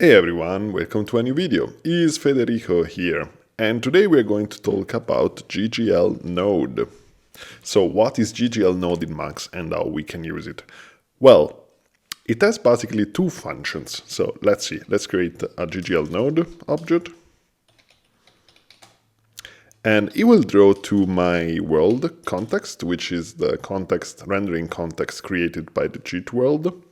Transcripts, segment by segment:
Hey everyone, welcome to a new video. It's Federico here, and today we're going to talk about jit.gl.node. So what is jit.gl.node in Max and how we can use it? Well, it has basically two functions. So let's see, let's create a jit.gl.node object. And it will draw to my world context, which is the context rendering context created by the jit world.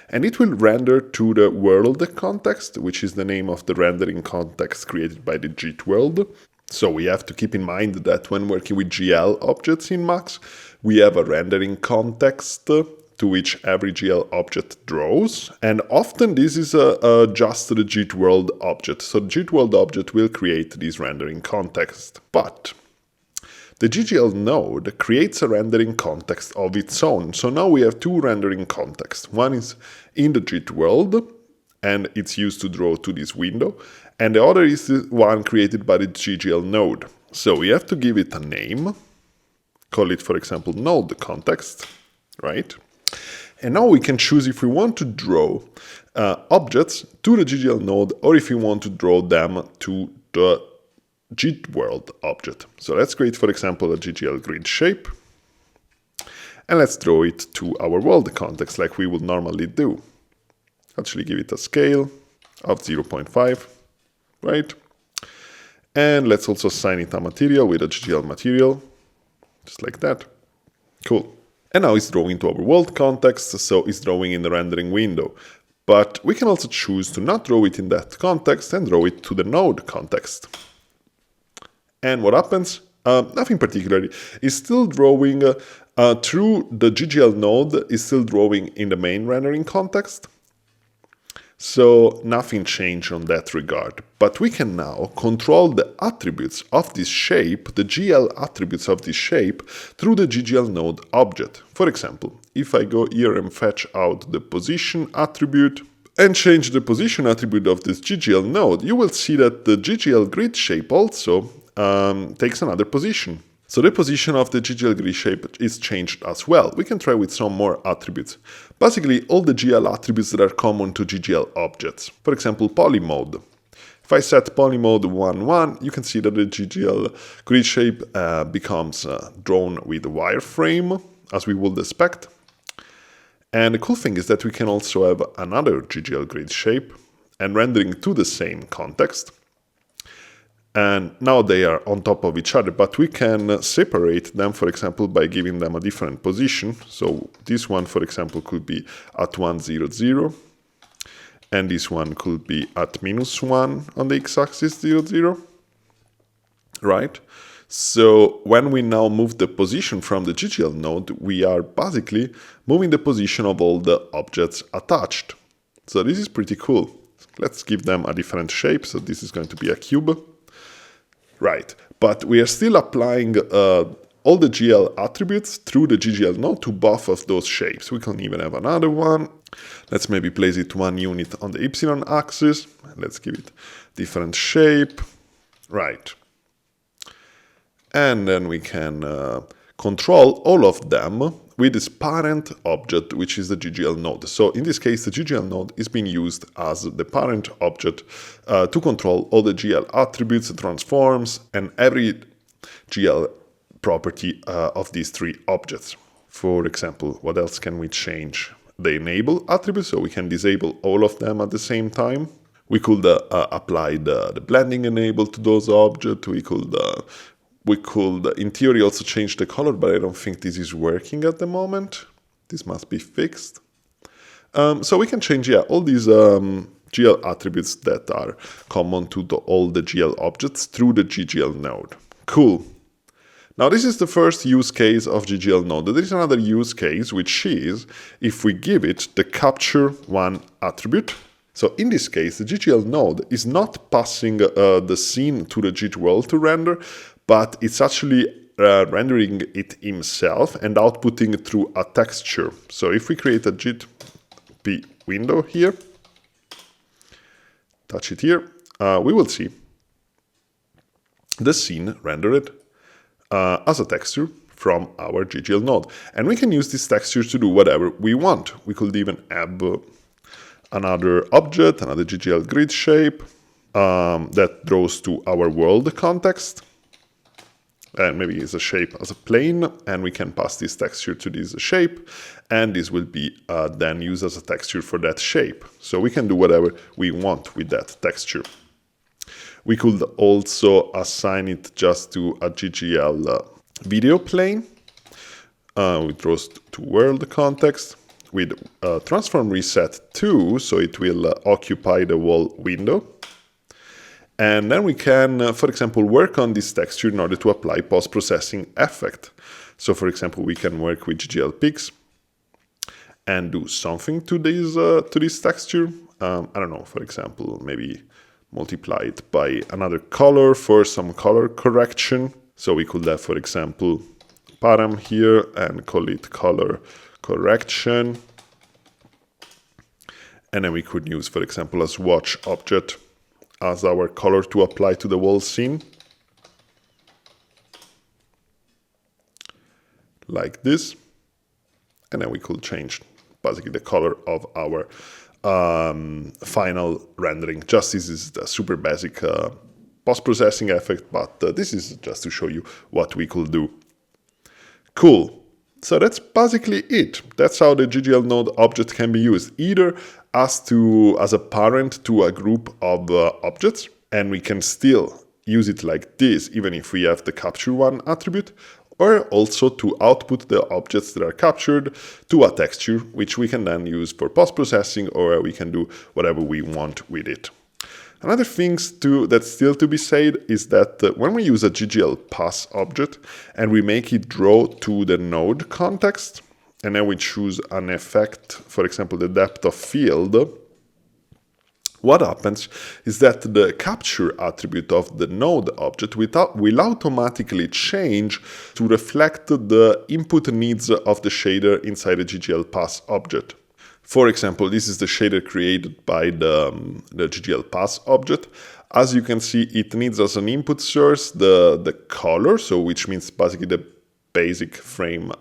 And it will render to the world context, which is the name of the rendering context created by the jit world. So we have to keep in mind that when working with GL objects in Max, we have a rendering context to which every GL object draws. And often this is just the jit world object. So the jit world object will create this rendering context. But the jit.gl node creates a rendering context of its own. So now we have two rendering contexts. One is in the jit world, and it's used to draw to this window. And the other is the one created by the jit.gl node. So we have to give it a name. Call it, for example, node context, right? And now we can choose if we want to draw objects to the jit.gl node or if we want to draw them to the jit world object. So let's create, for example, a jit.gl grid shape, and let's draw it to our world context like we would normally do. Actually give it a scale of 0.5, right? And let's also assign it a material with a jit.gl material, just like that. Cool. And now it's drawing to our world context, so it's drawing in the rendering window. But we can also choose to not draw it in that context and draw it to the node context. And what happens? Nothing particularly. It's still drawing through the jit.gl node, is still drawing in the main rendering context. So nothing changed on that regard. But we can now control the attributes of this shape, the GL attributes of this shape, through the jit.gl node object. For example, if I go here and fetch out the position attribute, and change the position attribute of this jit.gl node, you will see that the jit.gl grid shape also takes another position. So the position of the jit.gl grid shape is changed as well. We can try with some more attributes. Basically, all the GL attributes that are common to jit.gl objects. For example, poly mode. If I set poly mode 1.1, you can see that the jit.gl grid shape becomes drawn with wireframe, as we would expect. And the cool thing is that we can also have another jit.gl grid shape and rendering to the same context. And now they are on top of each other, but we can separate them, for example, by giving them a different position. So this one, for example, could be at 100, and this one could be at -1 on the x-axis 00, right? So when we now move the position from the jit.gl node, we are basically moving the position of all the objects attached. So this is pretty cool. Let's give them a different shape. So this is going to be a cube. Right, but we are still applying all the GL attributes through the jit.gl node to both of those shapes. We can even have another one. Let's maybe place it 1 unit on the Y axis. Let's give it different shape. Right. And then we can control all of them with this parent object, which is the jit.gl node. So in this case, the jit.gl node is being used as the parent object to control all the GL attributes, transforms, and every GL property of these three objects. For example, what else can we change? The enable attribute, so we can disable all of them at the same time. We could apply the blending enable to those objects. We could, in theory, also change the color, but I don't think this is working at the moment. This must be fixed. So we can change, all these GL attributes that are common to all the GL objects through the jit.gl node. Cool. Now this is the first use case of jit.gl node. There is another use case, which is if we give it the capture one attribute. So in this case, the jit.gl node is not passing the scene to the jit world to render, but it's actually rendering it himself and outputting it through a texture. So if we create a jit.p window here, touch it here, we will see the scene rendered as a texture from our jit.gl node. And we can use this texture to do whatever we want. We could even have another object, another GGL grid shape that draws to our world context. And maybe it's a shape as a plane, and we can pass this texture to this shape, and this will be then used as a texture for that shape. So we can do whatever we want with that texture. We could also assign it just to a GGL video plane, with draws to world context, with transform reset 2, so it will occupy the whole window. And then we can, for example, work on this texture in order to apply post-processing effect. So, for example, we can work with GGL Pix and do something to this texture. I don't know, for example, maybe multiply it by another color for some color correction. So we could have, for example, param here and call it color correction. And then we could use, for example, a swatch object as our color to apply to the whole scene. Like this. And then we could change basically the color of our final rendering. Just this is the super basic post-processing effect, but this is just to show you what we could do. Cool. So that's basically it. That's how the GGL.node object can be used, either as a parent to a group of objects, and we can still use it like this, even if we have the capture one attribute, or also to output the objects that are captured to a texture, which we can then use for post-processing, or we can do whatever we want with it. Another thing that's still to be said is that when we use a GGL pass object and we make it draw to the node context, and then we choose an effect, for example, the depth of field, what happens is that the capture attribute of the node object will automatically change to reflect the input needs of the shader inside the GGL pass object. For example, this is the shader created by the GGL pass object. As you can see, it needs as an input source the color, so which means basically the basic frame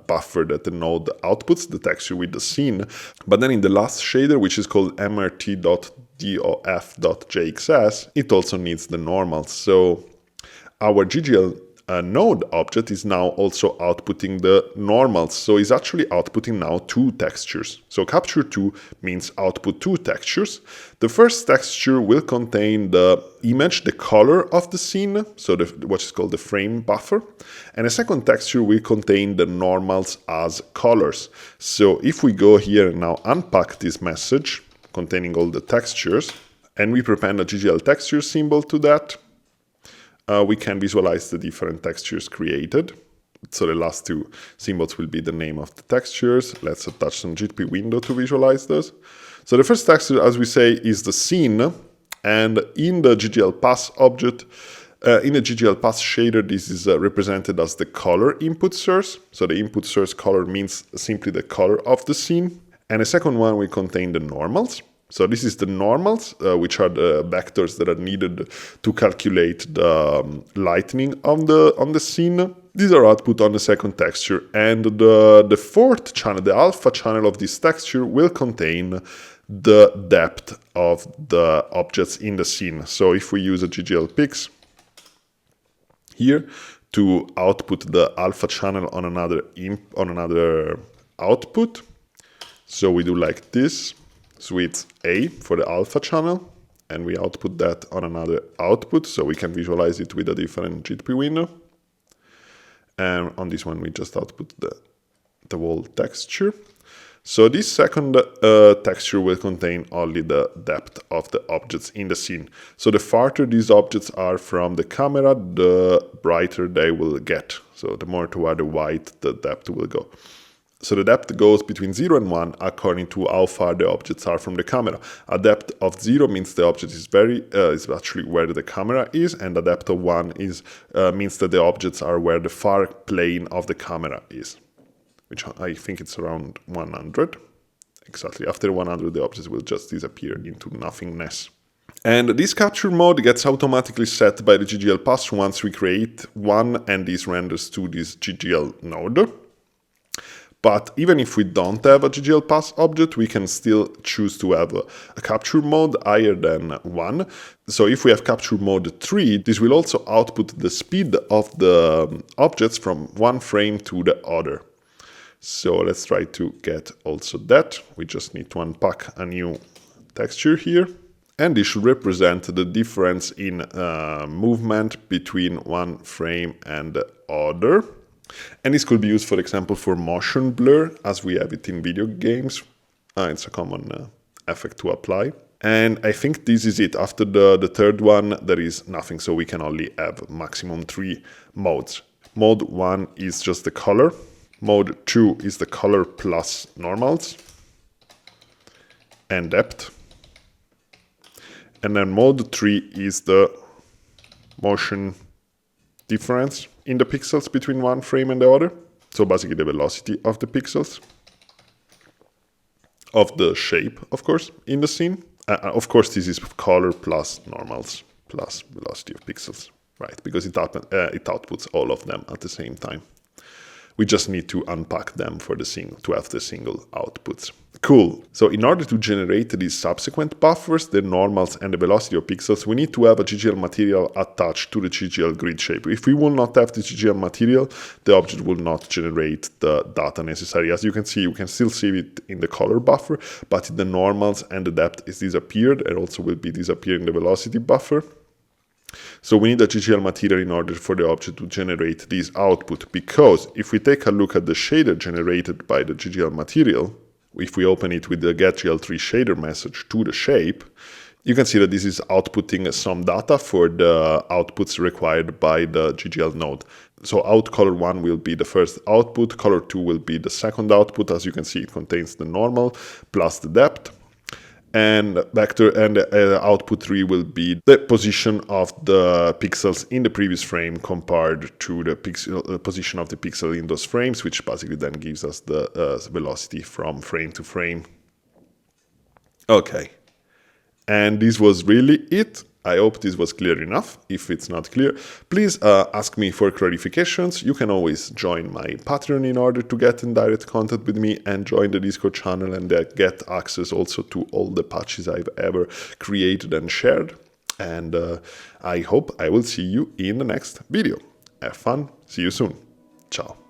buffer that the node outputs, the texture with the scene. But then in the last shader, which is called mrt.dof.jxs, it also needs the normals. So our GGL node object is now also outputting the normals. So it's actually outputting now two textures. So capture 2 means output two textures. The first texture will contain the image, the color of the scene, so what is called the frame buffer. And the second texture will contain the normals as colors. So if we go here and now unpack this message containing all the textures, and we prepend a GGL texture symbol to that, we can visualize the different textures created. So the last two symbols will be the name of the textures. Let's attach some JitP window to visualize those. So the first texture, as we say, is the scene. And in the GGL pass object, in the GGL pass shader, this is represented as the color input source. So the input source color means simply the color of the scene. And the second one will contain the normals. So this is the normals, which are the vectors that are needed to calculate the lightning on the scene. These are output on the second texture, and the fourth channel, the alpha channel of this texture, will contain the depth of the objects in the scene. So if we use a GGL Pix here to output the alpha channel on another output, so we do like this. So it's A for the alpha channel, and we output that on another output, so we can visualize it with a different JitP window. And on this one, we just output the whole texture. So this second texture will contain only the depth of the objects in the scene. So the farther these objects are from the camera, the brighter they will get. So the more toward the white, the depth will go. So the depth goes between 0 and 1 according to how far the objects are from the camera. A depth of 0 means the object is actually where the camera is, and a depth of 1 means that the objects are where the far plane of the camera is, which I think it's around 100. Exactly, after 100 the objects will just disappear into nothingness. And this capture mode gets automatically set by the GGL pass once we create one and this renders to this GGL node. But even if we don't have a GGL pass object, we can still choose to have a capture mode higher than 1. So if we have capture mode 3, this will also output the speed of the objects from one frame to the other. So let's try to get also that. We just need to unpack a new texture here. And this should represent the difference in movement between one frame and the other. And this could be used, for example, for motion blur, as we have it in video games. It's a common effect to apply. And I think this is it. After the third one, there is nothing, so we can only have maximum 3 modes. Mode 1 is just the color. Mode 2 is the color plus normals and depth. And then mode 3 is the motion difference in the pixels between one frame and the other. So basically the velocity of the pixels, of the shape, of course, in the scene. Of course, this is color plus normals plus velocity of pixels, right? Because it outputs all of them at the same time. We just need to unpack them for to have the single outputs. Cool. So in order to generate these subsequent buffers, the normals and the velocity of pixels, we need to have a GGL material attached to the GGL grid shape. If we will not have the GGL material, the object will not generate the data necessary. As you can see, you can still see it in the color buffer, but the normals and the depth is disappeared, and also will be disappearing the velocity buffer. So we need a GGL material in order for the object to generate this output, because if we take a look at the shader generated by the GGL material, if we open it with the getGL3 shader message to the shape, you can see that this is outputting some data for the outputs required by the GGL node. So out color 1 will be the first output, color 2 will be the second output. As you can see, it contains the normal plus the depth. And vector and output 3 will be the position of the pixels in the previous frame compared to the position of the pixel in those frames, which basically then gives us the velocity from frame to frame. Okay, and this was really it. I hope this was clear enough. If it's not clear, please ask me for clarifications. You can always join my Patreon in order to get in direct contact with me, and join the Discord channel and get access also to all the patches I've ever created and shared. And I hope I will see you in the next video. Have fun. See you soon. Ciao.